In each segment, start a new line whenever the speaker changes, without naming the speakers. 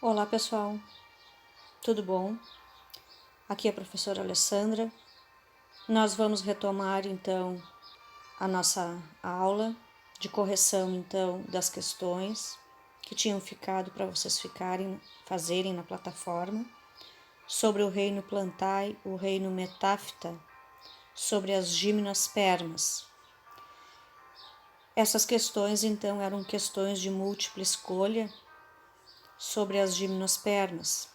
Olá pessoal, tudo bom? Aqui é a professora Alessandra. Nós vamos retomar então a nossa aula de correção então das questões que tinham ficado para vocês fazerem na plataforma sobre o reino Plantae, o reino Metafta, sobre as gimnospermas. Essas questões então eram questões de múltipla escolha sobre as gimnospermas.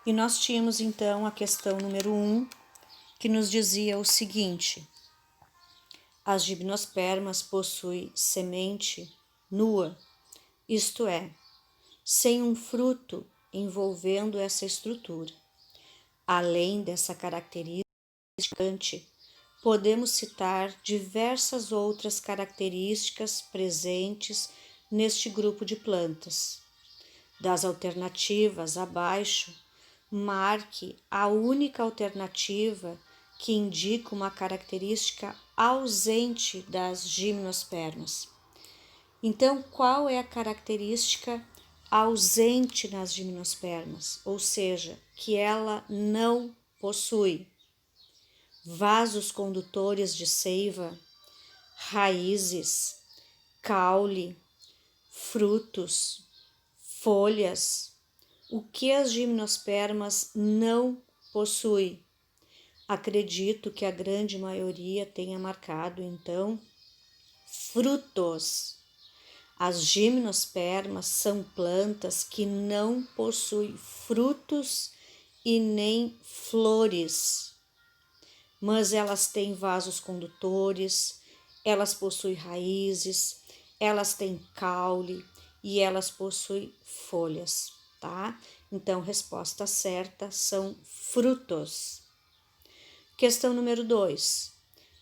E nós tínhamos então a questão número 1, que nos dizia o seguinte: as gimnospermas possuem semente nua, isto é, sem um fruto envolvendo essa estrutura. Além dessa característica, podemos citar diversas outras características presentes neste grupo de plantas. Das alternativas abaixo, marque a única alternativa que indica uma característica ausente das gimnospermas. Então, qual é a característica ausente nas gimnospermas? Ou seja, que ela não possui vasos condutores de seiva, raízes, caule, frutos, folhas. O que as gimnospermas não possuem? Acredito que a grande maioria tenha marcado, então, frutos. As gimnospermas são plantas que não possuem frutos e nem flores, mas elas têm vasos condutores, elas possuem raízes, elas têm caule e elas possuem folhas, tá? Então, resposta certa são frutos. Questão número 2.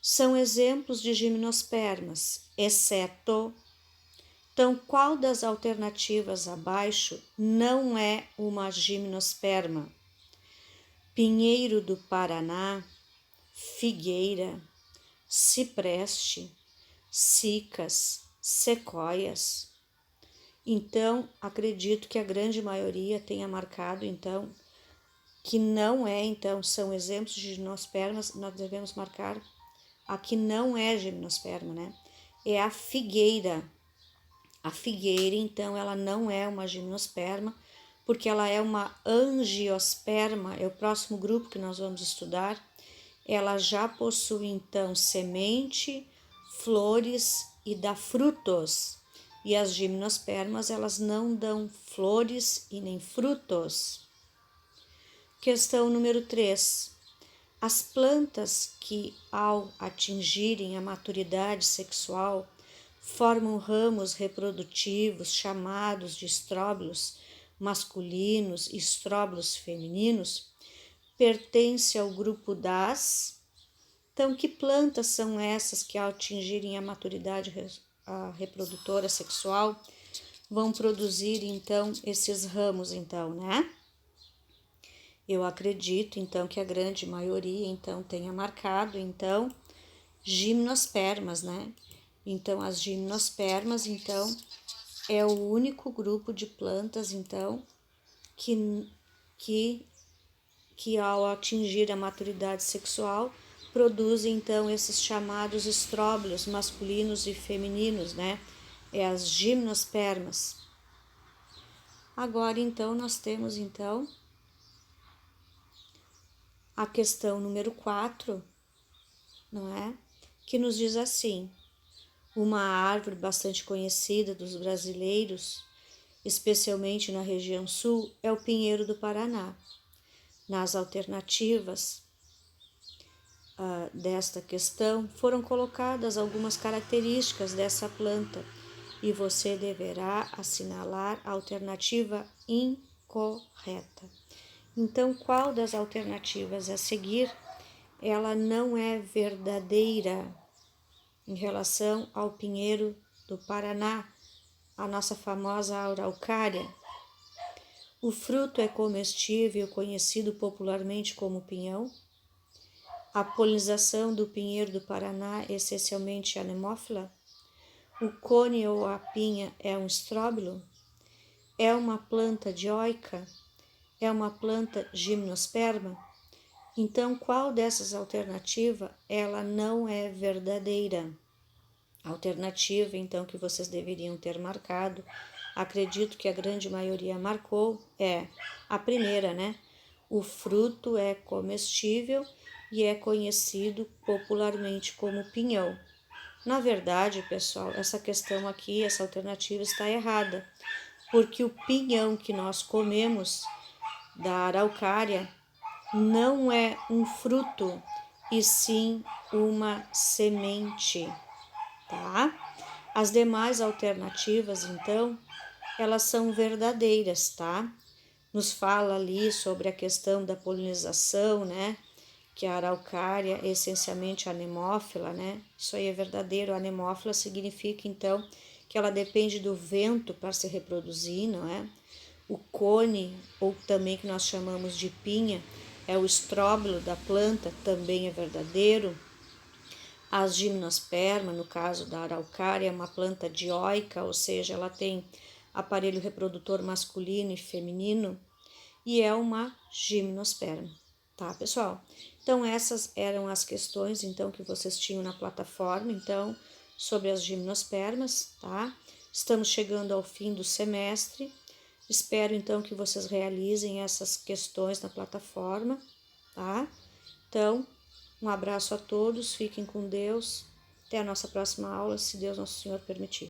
São exemplos de gimnospermas, exceto... Então, qual das alternativas abaixo não é uma gimnosperma? Pinheiro do Paraná, figueira, cipreste, cicas, sequoias. Então, acredito que a grande maioria tenha marcado, então, que não é, então, são exemplos de gimnospermas, nós devemos marcar a que não é gimnosperma, né? É a figueira. A figueira, então, ela não é uma gimnosperma, porque ela é uma angiosperma, é o próximo grupo que nós vamos estudar. Ela já possui, então, semente, flores e dá frutos. E as gimnospermas, elas não dão flores e nem frutos. Questão número 3. As plantas que, ao atingirem a maturidade sexual, formam ramos reprodutivos chamados de estróbilos masculinos e estróbilos femininos, pertencem ao grupo das... Então, que plantas são essas que, ao atingirem a maturidade reprodutora sexual, vão produzir, então, esses ramos, então, né? Eu acredito, então, que a grande maioria, então, tenha marcado, então, gimnospermas, né? Então, as gimnospermas, então, é o único grupo de plantas, então, que ao atingir a maturidade sexual, produzem, então, esses chamados estróbilos masculinos e femininos, né? É as gimnospermas. Agora, então, nós temos, então, a questão número 4, não é? Que nos diz assim: uma árvore bastante conhecida dos brasileiros, especialmente na região sul, é o pinheiro do Paraná. Nas alternativas desta questão foram colocadas algumas características dessa planta e você deverá assinalar a alternativa incorreta. Então, qual das alternativas a seguir ela não é verdadeira em relação ao pinheiro do Paraná, a nossa famosa araucária? O fruto é comestível, conhecido popularmente como pinhão. A polinização do pinheiro do Paraná é essencialmente anemófila. O cone ou a pinha é um estróbilo. é uma planta dioica? É uma planta gimnosperma? Então, qual dessas alternativas ela não é verdadeira? A alternativa, então, que vocês deveriam ter marcado, acredito que a grande maioria marcou, é a primeira, né? O fruto é comestível e é conhecido popularmente como pinhão. Na verdade, pessoal, essa questão aqui, essa alternativa está errada, porque o pinhão que nós comemos da araucária não é um fruto, e sim uma semente, tá? As demais alternativas, então, elas são verdadeiras, tá? Nos fala ali sobre a questão da polinização, né? Que a araucária é essencialmente anemófila, né? Isso aí é verdadeiro. Anemófila significa, então, que ela depende do vento para se reproduzir, não é? O cone, ou também que nós chamamos de pinha, é o estróbilo da planta, também é verdadeiro. As gimnosperma, no caso da araucária, é uma planta dioica, ou seja, ela tem aparelho reprodutor masculino e feminino, e é uma gimnosperma, tá, pessoal? Então, essas eram as questões, então, que vocês tinham na plataforma, então, sobre as gimnospermas, tá? Estamos chegando ao fim do semestre, espero, então, que vocês realizem essas questões na plataforma, tá? Então, um abraço a todos, fiquem com Deus, até a nossa próxima aula, se Deus Nosso Senhor permitir.